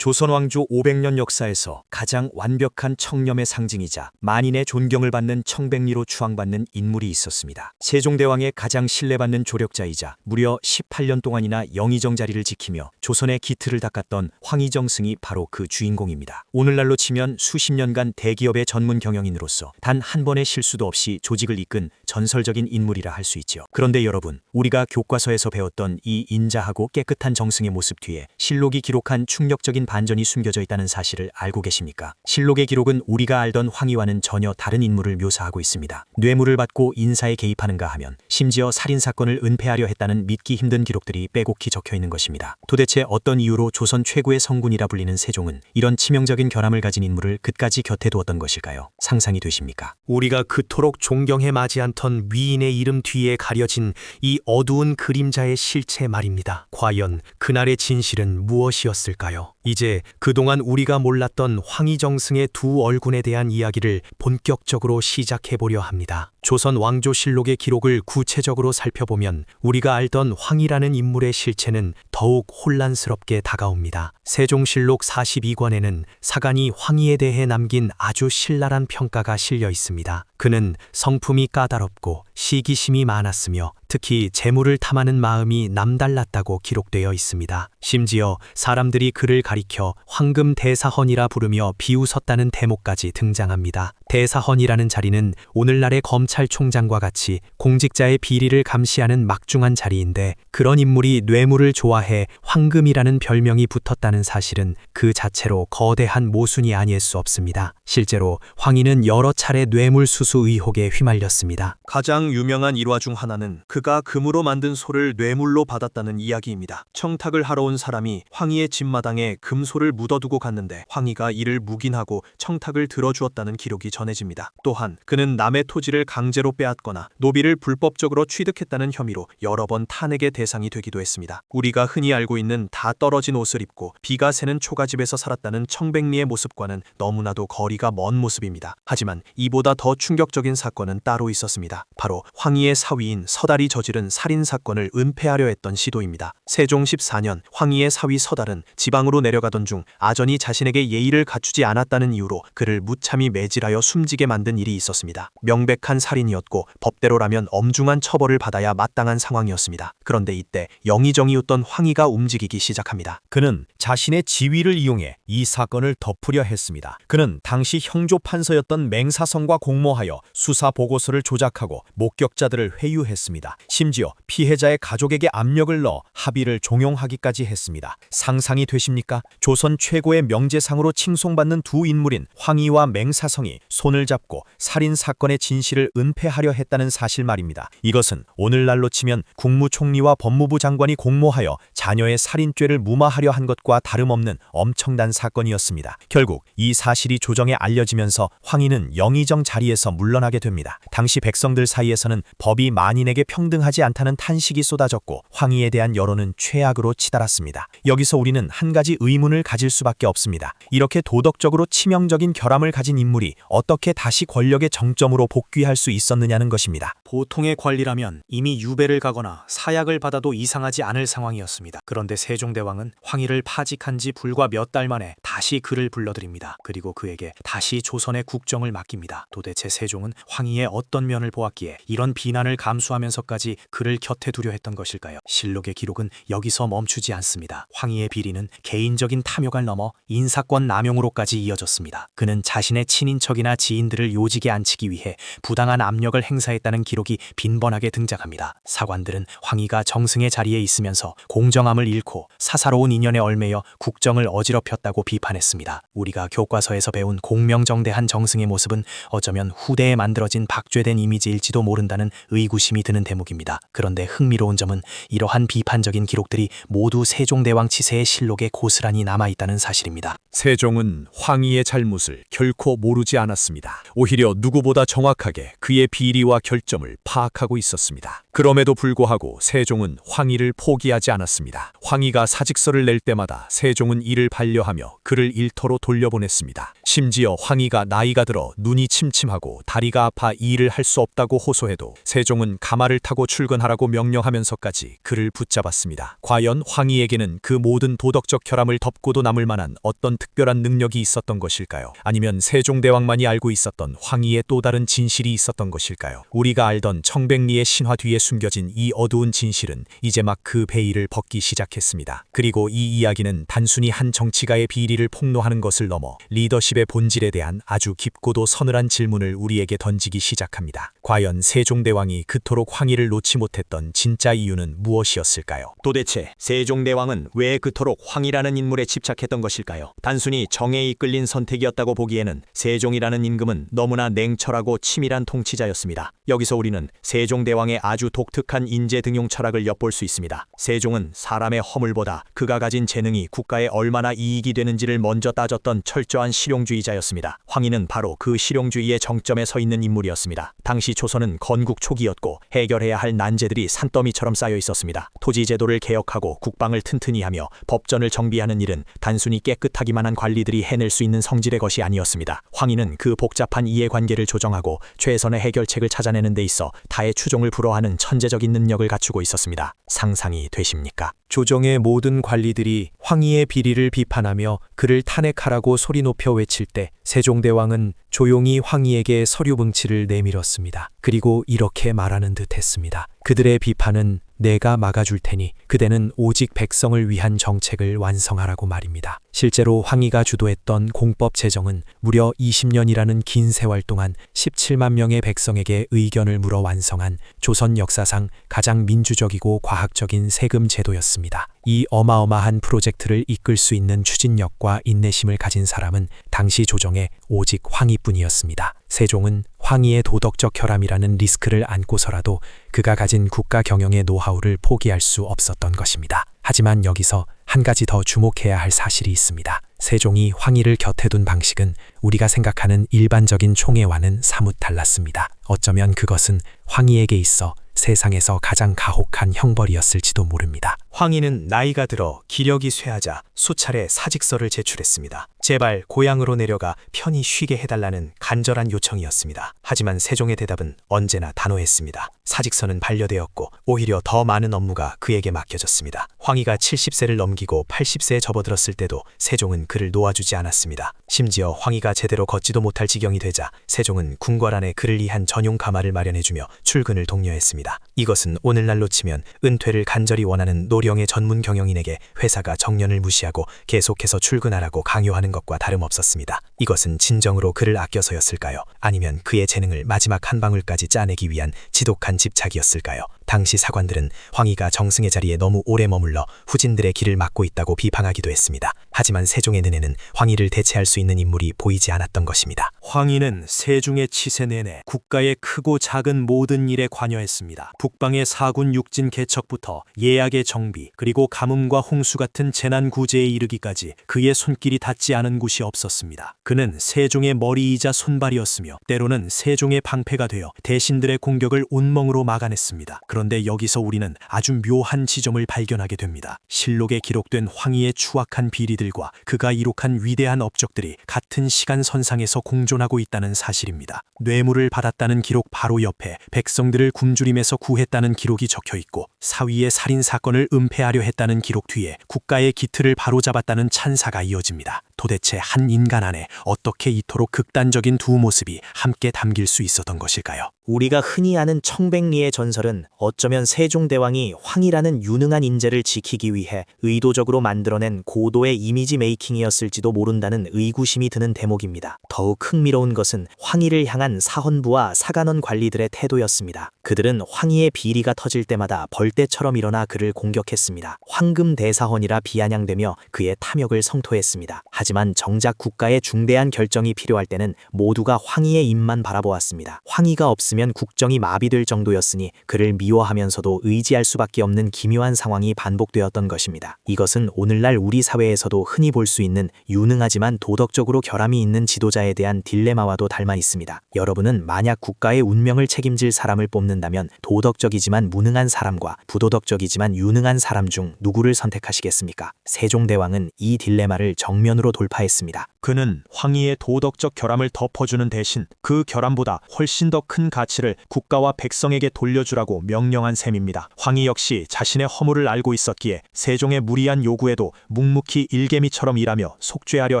조선 왕조 500년 역사에서 가장 완벽한 청렴의 상징이자 만인의 존경을 받는 청백리로 추앙받는 인물이 있었습니다. 세종대왕의 가장 신뢰받는 조력자이자 무려 18년 동안이나 영의정 자리를 지키며 조선의 기틀을 닦았던 황희정승이 바로 그 주인공입니다. 오늘날로 치면 수십 년간 대기업의 전문 경영인으로서 단 한 번의 실수도 없이 조직을 이끈 전설적인 인물이라 할 수 있죠. 그런데 여러분, 우리가 교과서에서 배웠던 이 인자하고 깨끗한 정승의 모습 뒤에 실록이 기록한 충격적인 반전이 숨겨져 있다는 사실을 알고 계십니까? 실록의 기록은 우리가 알던 황희와는 전혀 다른 인물을 묘사하고 있습니다. 뇌물을 받고 인사에 개입하는가 하면 심지어 살인사건을 은폐하려 했다는 믿기 힘든 기록들이 빼곡히 적혀 있는 것입니다. 도대체 어떤 이유로 조선 최고의 성군이라 불리는 세종은 이런 치명적인 결함을 가진 인물을 끝까지 곁에 두었던 것일까요? 상상이 되십니까? 우리가 그토록 존경해 마지 않던 위인의 이름 뒤에 가려진 이 어두운 그림자의 실체 말입니다. 과연 그날의 진실은 무엇이었을까요? 이제 그동안 우리가 몰랐던 황희정승의 두 얼굴에 대한 이야기를 본격적으로 시작해보려 합니다. 조선 왕조실록의 기록을 구체적으로 살펴보면 우리가 알던 황희라는 인물의 실체는 더욱 혼란스럽게 다가옵니다. 세종실록 42권에는 사간이 황희에 대해 남긴 아주 신랄한 평가가 실려 있습니다. 그는 성품이 까다롭고 시기심이 많았으며 특히 재물을 탐하는 마음이 남달랐다고 기록되어 있습니다. 심지어 사람들이 그를 가리켜 황금 대사헌이라 부르며 비웃었다는 대목까지 등장합니다. 대사헌이라는 자리는 오늘날의 검찰총장과 같이 공직자의 비리를 감시하는 막중한 자리인데 그런 인물이 뇌물을 좋아해 황금이라는 별명이 붙었다는 사실은 그 자체로 거대한 모순이 아닐 수 없습니다. 실제로 황희는 여러 차례 뇌물 수수 의혹에 휘말렸습니다. 가장 유명한 일화 중 하나는 그가 금으로 만든 소를 뇌물로 받았다는 이야기입니다. 청탁을 하러 온 사람이 황희의 집마당에 금소를 묻어두고 갔는데 황희가 이를 묵인하고 청탁을 들어주었다는 기록이 전해집니다. 또한 그는 남의 토지를 강제로 빼앗거나 노비를 불법적으로 취득했다는 혐의로 여러 번 탄핵의 대상이 되기도 했습니다. 우리가 흔히 알고 있는 다 떨어진 옷을 입고 비가 새는 초가집에서 살았다는 청백리의 모습과는 너무나도 거리가 먼 모습입니다. 하지만 이보다 더 충격적인 사건은 따로 있었습니다. 바로 황희의 사위인 서달이 저지른 살인사건을 은폐하려 했던 시도입니다. 세종 14년 황희의 사위 서달은 지방으로 내려가던 중 아전이 자신에게 예의를 갖추지 않았다는 이유로 그를 무참히 매질하여 숨지게 만든 일이 있었습니다. 명백한 살인이었고 법대로라면 엄중한 처벌을 받아야 마땅한 상황이었습니다. 그런데 이때 영의정이었던 황희가 움직이기 시작합니다. 그는 자신의 지위를 이용해 이 사건을 덮으려 했습니다. 그는 당시 형조 판서였던 맹사성과 공모하여 수사 보고서를 조작하고 목격자들을 회유했습니다. 심지어 피해자의 가족에게 압력을 넣어 합의를 종용하기까지 했습니다. 상상이 되십니까? 조선 최고의 명제상으로 칭송받는 두 인물인 황희와 맹사성이 손을 잡고 살인사건의 진실을 은폐하려 했다는 사실 말입니다. 이것은 오늘날로 치면 국무총리와 법무부 장관이 공모하여 자녀의 살인죄를 무마하려 한 것과 다름없는 엄청난 사건이었습니다. 결국 이 사실이 조정에 알려지면서 황희는 영의정 자리에서 물러나게 됩니다. 당시 백성들 사이에서는 법이 만인에게 평등하지 않다는 탄식이 쏟아졌고 황희에 대한 여론은 최악으로 치달았습니다. 여기서 우리는 한 가지 의문을 가질 수밖에 없습니다. 이렇게 도덕적으로 치명적인 결함을 가진 인물이 어떻게 다시 권력의 정점으로 복귀할 수 있었느냐는 것입니다. 보통의 관리라면 이미 유배를 가거나 사약을 받아도 이상하지 않을 상황이었습니다. 그런데 세종대왕은 황희를 파직한 지 불과 몇 달 만에 다시 그를 불러들입니다. 그리고 그에게 다시 조선의 국정을 맡깁니다. 도대체 세종은 황희의 어떤 면을 보았기에 이런 비난을 감수하면서까지 그를 곁에 두려 했던 것일까요? 실록의 기록은 여기서 멈추지 않습니다. 황희의 비리는 개인적인 탐욕을 넘어 인사권 남용으로까지 이어졌습니다. 그는 자신의 친인척이나 지인들을 요직에 앉히기 위해 부당한 압력을 행사했다는 기록이 빈번하게 등장합니다. 사관들은 황희가 정승의 자리에 있으면서 공정함을 잃고 사사로운 인연에 얽매여 국정을 어지럽혔다고 비판했습니다. 우리가 교과서에서 배운 공명정대한 정승의 모습은 어쩌면 후대에 만들어진 박죄된 이미지일지도 모른다는 의구심이 드는 대목입니다. 그런데 흥미로운 점은 이러한 비판적인 기록들이 모두 세종대왕 치세의 실록에 고스란히 남아있다는 사실입니다. 세종은 황희의 잘못을 결코 모르지 않았습니다. 오히려 누구보다 정확하게 그의 비리와 결점을 파악하고 있었습니다. 그럼에도 불구하고 세종은 황희를 포기하지 않았습니다. 황희가 사직서를 낼 때마다 세종은 이를 반려하며 그를 일터로 돌려보냈습니다. 심지어 황희가 나이가 들어 눈이 침침하고 다리가 아파 이 일을 할 수 없다고 호소해도 세종은 가마를 타고 출근하라고 명령하면서까지 그를 붙잡았습니다. 과연 황희에게는 그 모든 도덕적 결함을 덮고도 남을 만한 어떤 특별한 능력이 있었던 것일까요? 아니면 세종대왕만이 알고 있었던 황희의 또 다른 진실이 있었던 것일까요? 우리가 알던 청백리의 신화 뒤에 숨겨진 이 어두운 진실은 이제 막 그 베일을 벗기 시작했습니다. 그리고 이 이야기는 단순히 한 정치가의 비리를 폭로하는 것을 넘어 리더십의 본질에 대한 아주 깊고도 서늘한 질문을 우리에게 던지기 시작합니다. 과연 세종대왕이 그토록 황희를 놓지 못했던 진짜 이유는 무엇이었을까요? 도대체 세종대왕은 왜 그토록 황희라는 인물에 집착했던 것일까요? 단순히 정에 이끌린 선택이었다고 보기에는 세종이라는 임금은 너무나 냉철하고 치밀한 통치자였습니다. 여기서 우리는 세종대왕의 아주 독특한 인재 등용 철학을 엿볼 수 있습니다. 세종은 사람의 허물보다 그가 가진 재능이 국가에 얼마나 이익이 되는지를 먼저 따졌던 철저한 실용주의자였습니다. 황희는 바로 그 실용주의의 정점에 서 있는 인물이었습니다. 당시 조선은 건국 초기였고 해결해야 할 난제들이 산더미처럼 쌓여 있었습니다. 토지 제도를 개혁하고 국방을 튼튼히 하며 법전을 정비하는 일은 단순히 깨끗하기만 한 관리들이 해낼 수 있는 성질의 것이 아니었습니다. 황희는 그 복잡한 이해관계를 조정하고 최선의 해결책을 찾아내는 데 있어 타의 추종을 불허하는 천재적인 능력을 갖추고 있었습니다. 상상이 되십니까? 조정의 모든 관리들이 황희의 비리를 비판하며 그를 탄핵하라고 소리 높여 외칠 때 세종대왕은 조용히 황희에게 서류 뭉치를 내밀었습니다. 그리고 이렇게 말하는 듯 했습니다. 그들의 비판은 내가 막아줄 테니 그대는 오직 백성을 위한 정책을 완성하라고 말입니다. 실제로 황희가 주도했던 공법 제정은 무려 20년이라는 긴 세월 동안 17만 명의 백성에게 의견을 물어 완성한 조선 역사상 가장 민주적이고 과학적인 세금 제도였습니다. 이 어마어마한 프로젝트를 이끌 수 있는 추진력과 인내심을 가진 사람은 당시 조정에 오직 황희뿐이었습니다. 세종은 황희의 도덕적 혈함이라는 리스크를 안고서라도 그가 가진 국가 경영의 노하우를 포기할 수 없었던 것입니다. 하지만 여기서 한 가지 더 주목해야 할 사실이 있습니다. 세종이 황희를 곁에 둔 방식은 우리가 생각하는 일반적인 총애와는 사뭇 달랐습니다. 어쩌면 그것은 황희에게 있어 세상에서 가장 가혹한 형벌이었을지도 모릅니다. 황희는 나이가 들어 기력이 쇠하자 수차례 사직서를 제출했습니다. 제발 고향으로 내려가 편히 쉬게 해달라는 간절한 요청이었습니다. 하지만 세종의 대답은 언제나 단호했습니다. 사직서는 반려되었고 오히려 더 많은 업무가 그에게 맡겨졌습니다. 황희가 70세를 넘기고 80세에 접어들었을 때도 세종은 그를 놓아주지 않았습니다. 심지어 황희가 제대로 걷지도 못할 지경이 되자 세종은 궁궐 안에 그를 위한 전용 가마를 마련해주며 출근을 독려했습니다. 이것은 오늘날로 치면 은퇴를 간절히 원하는 노령의 전문 경영인에게 회사가 정년을 무시하고 계속해서 출근하라고 강요하는 것과 다름없었습니다. 이것은 진정으로 그를 아껴서였을까요? 아니면 그의 재능을 마지막 한 방울까지 짜내기 위한 지독한 집착이었을까요? 당시 사관들은 황희가 정승의 자리에 너무 오래 머물러 후진들의 길을 막고 있다고 비방하기도 했습니다. 하지만 세종의 눈에는 황희를 대체할 수 있는 인물이 보이지 않았던 것입니다. 황희는 세종의 치세 내내 국가의 크고 작은 모든 일에 관여했습니다. 북방의 사군 육진 개척부터 예약의 정비, 그리고 가뭄과 홍수 같은 재난 구제에 이르기까지 그의 손길이 닿지 않은 곳이 없었습니다. 그는 세종의 머리이자 손발이었으며 때로는 세종의 방패가 되어 대신들의 공격을 온멍으로 막아냈습니다. 그런데 여기서 우리는 아주 묘한 지점을 발견하게 됩니다. 실록에 기록된 황희의 추악한 비리들과 그가 이룩한 위대한 업적들이 같은 시간선상에서 공존하고 있다는 사실입니다. 뇌물을 받았다는 기록 바로 옆에 백성들을 굶주림에서 구했다는 기록이 적혀 있고 사위의 살인 사건을 은폐하려 했다는 기록 뒤에 국가의 기틀을 바로잡았다는 찬사가 이어집니다. 도대체 한 인간 안에 어떻게 이토록 극단적인 두 모습이 함께 담길 수 있었던 것일까요? 우리가 흔히 아는 청백리의 전설은 어쩌면 세종대왕이 황희라는 유능한 인재를 지키기 위해 의도적으로 만들어낸 고도의 이미지 메이킹이었을지도 모른다는 의구심이 드는 대목입니다. 더욱 흥미로운 것은 황희를 향한 사헌부와 사간원 관리들의 태도였습니다. 그들은 황희의 비리가 터질 때마다 벌떼처럼 일어나 그를 공격했습니다. 황금 대사헌이라 비아냥대며 그의 탐욕을 성토했습니다. 하지만 하지만 정작 국가의 중대한 결정이 필요할 때는 모두가 황희의 입만 바라보았습니다. 황희가 없으면 국정이 마비될 정도였으니 그를 미워하면서도 의지할 수밖에 없는 기묘한 상황이 반복되었던 것입니다. 이것은 오늘날 우리 사회에서도 흔히 볼 수 있는 유능하지만 도덕적으로 결함이 있는 지도자에 대한 딜레마와도 닮아 있습니다. 여러분은 만약 국가의 운명을 책임질 사람을 뽑는다면 도덕적이지만 무능한 사람과 부도덕적이지만 유능한 사람 중 누구를 선택하시겠습니까? 세종대왕은 이 딜레마를 정면으로 돌파했습니다. 그는 황희의 도덕적 결함을 덮어주는 대신 그 결함보다 훨씬 더 큰 가치를 국가와 백성에게 돌려주라고 명령한 셈입니다. 황희 역시 자신의 허물을 알고 있었기에 세종의 무리한 요구에도 묵묵히 일개미처럼 일하며 속죄하려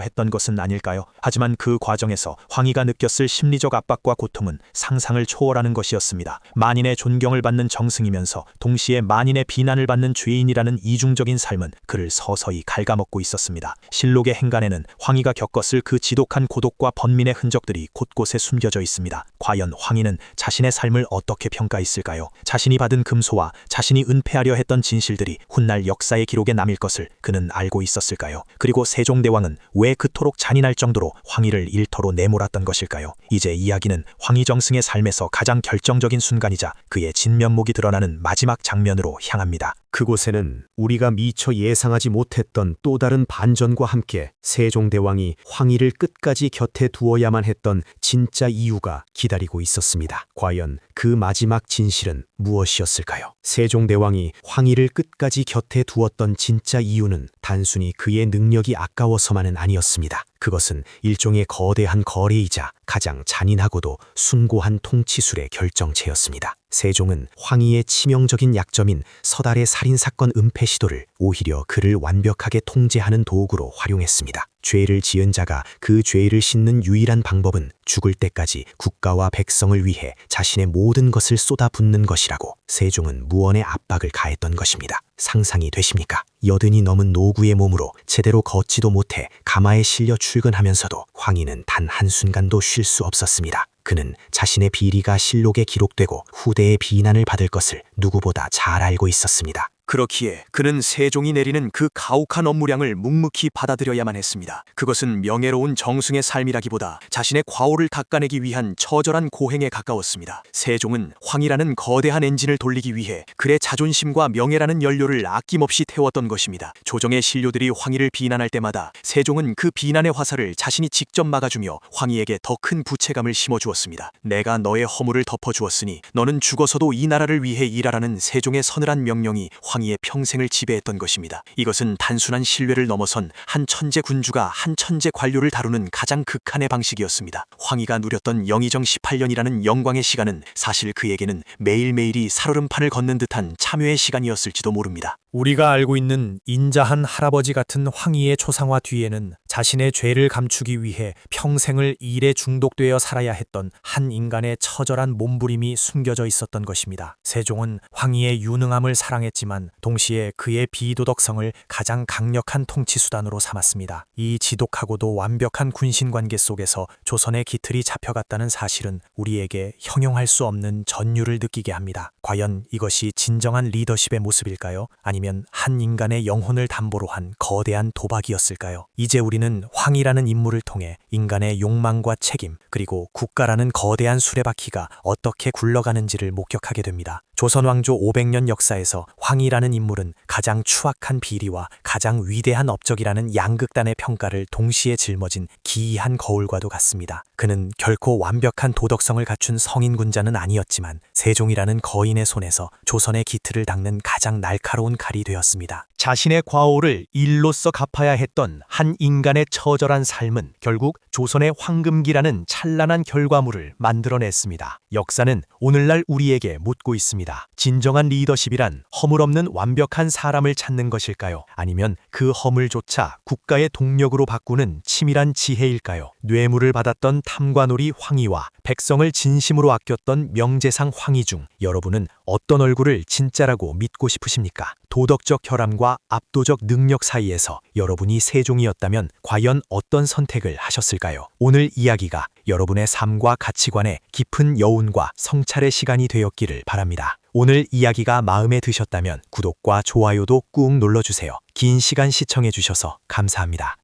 했던 것은 아닐까요? 하지만 그 과정에서 황희가 느꼈을 심리적 압박과 고통은 상상을 초월하는 것이었습니다. 만인의 존경을 받는 정승이면서 동시에 만인의 비난을 받는 죄인이라는 이중적인 삶은 그를 서서히 갉아먹고 있었습니다. 실록의 행간에는 황희가 겪었을 그 지독한 고독과 번민의 흔적들이 곳곳에 숨겨져 있습니다. 과연 황희는 자신의 삶을 어떻게 평가했을까요? 자신이 받은 금소와 자신이 은폐하려 했던 진실들이 훗날 역사의 기록에 남을 것을 그는 알고 있었을까요? 그리고 세종대왕은 왜 그토록 잔인할 정도로 황희를 일터로 내몰았던 것일까요? 이제 이야기는 황희정승의 삶에서 가장 결정적인 순간이자 그의 진면목이 드러나는 마지막 장면으로 향합니다. 그곳에는 우리가 미처 예상하지 못했던 또 다른 반전과 함께 세종대왕이 황희를 끝까지 곁에 두어야만 했던 진짜 이유가 기다리고 있었습니다. 과연 그 마지막 진실은 무엇이었을까요? 세종대왕이 황희를 끝까지 곁에 두었던 진짜 이유는 단순히 그의 능력이 아까워서만은 아니었습니다. 그것은 일종의 거대한 거래이자 가장 잔인하고도 숭고한 통치술의 결정체였습니다. 세종은 황희의 치명적인 약점인 서달의 살인사건 은폐 시도를 오히려 그를 완벽하게 통제하는 도구로 활용했습니다. 죄를 지은 자가 그 죄를 씻는 유일한 방법은 죽을 때까지 국가와 백성을 위해 자신의 모든 것을 쏟아붓는 것이라고 세종은 무언의 압박을 가했던 것입니다. 상상이 되십니까? 여든이 넘은 노구의 몸으로 제대로 걷지도 못해 가마에 실려 출근하면서도 황희는 단 한순간도 쉴 수 없었습니다. 그는 자신의 비리가 실록에 기록되고 후대의 비난을 받을 것을 누구보다 잘 알고 있었습니다. 그렇기에 그는 세종이 내리는 그 가혹한 업무량을 묵묵히 받아들여야만 했습니다. 그것은 명예로운 정승의 삶이라기보다 자신의 과오를 닦아내기 위한 처절한 고행에 가까웠습니다. 세종은 황희라는 거대한 엔진을 돌리기 위해 그의 자존심과 명예라는 연료를 아낌없이 태웠던 것입니다. 조정의 신료들이 황희를 비난할 때마다 세종은 그 비난의 화살을 자신이 직접 막아주며 황희에게 더 큰 부채감을 심어주었습니다. 내가 너의 허물을 덮어주었으니 너는 죽어서도 이 나라를 위해 일하라는 세종의 서늘한 명령이 황희의 평생을 지배했던 것입니다. 이것은 단순한 신뢰를 넘어선 한 천재 군주가 한 천재 관료를 다루는 가장 극한의 방식이었습니다. 황희가 누렸던 영의정 18년이라는 영광의 시간은 사실 그에게는 매일매일이 살얼음판을 걷는 듯한 참회의 시간이었을지도 모릅니다. 우리가 알고 있는 인자한 할아버지 같은 황희의 초상화 뒤에는 자신의 죄를 감추기 위해 평생을 일에 중독되어 살아야 했던 한 인간의 처절한 몸부림이 숨겨져 있었던 것입니다. 세종은 황희의 유능함을 사랑했지만 동시에 그의 비도덕성을 가장 강력한 통치 수단으로 삼았습니다. 이 지독하고도 완벽한 군신관계 속에서 조선의 기틀이 잡혀갔다는 사실은 우리에게 형용할 수 없는 전율을 느끼게 합니다. 과연 이것이 진정한 리더십의 모습일까요? 아니면 한 인간의 영혼을 담보로 한 거대한 도박이었을까요? 이제 우리는 황희라는 인물을 통해 인간의 욕망과 책임, 그리고 국가라는 거대한 수레바퀴가 어떻게 굴러가는지를 목격하게 됩니다. 조선 왕조 500년 역사에서 황희라는 인물은 가장 추악한 비리와 가장 위대한 업적이라는 양극단의 평가를 동시에 짊어진 기이한 거울과도 같습니다. 그는 결코 완벽한 도덕성을 갖춘 성인 군자는 아니었지만 세종이라는 거인의 손에서 조선의 기틀을 닦는 가장 날카로운 칼이 되었습니다. 자신의 과오를 일로써 갚아야 했던 한 인간의 처절한 삶은 결국 조선의 황금기라는 찬란한 결과물을 만들어냈습니다. 역사는 오늘날 우리에게 묻고 있습니다. 진정한 리더십이란 허물 없는 완벽한 사람을 찾는 것일까요? 아니면 그 허물조차 국가의 동력으로 바꾸는 치밀한 지혜일까요? 뇌물을 받았던 탐관오리 황희와 백성을 진심으로 아꼈던 명재상 황희 중 여러분은 어떤 얼굴을 진짜라고 믿고 싶으십니까? 도덕적 혈함과 압도적 능력 사이에서 여러분이 세종이었다면 과연 어떤 선택을 하셨을까요? 오늘 이야기가 여러분의 삶과 가치관에 깊은 여운과 성찰의 시간이 되었기를 바랍니다. 오늘 이야기가 마음에 드셨다면 구독과 좋아요도 꾹 눌러주세요. 긴 시간 시청해주셔서 감사합니다.